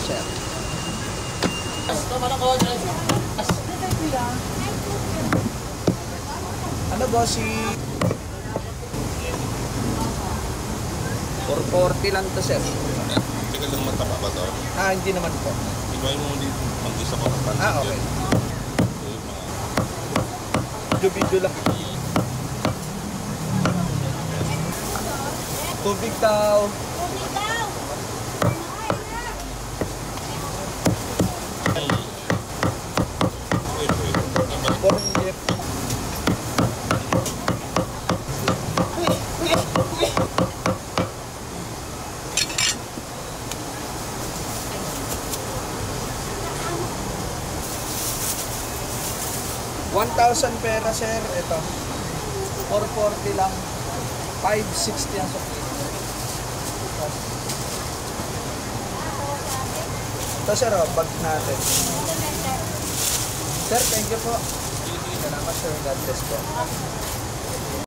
sir. Ano bossy? 440 lang to sir. Hindi ka lang mataba ba to? Hindi naman po. Ibahin mo dito, mag-isa ko ng pansin Okay. dyan. Video lang. Tubig daw. Pornget. $1,000 pera sir, ito 440 lang, 560 ang sukli. Ito sir, bag natin sir, thank you po. Salamat sir, God bless po.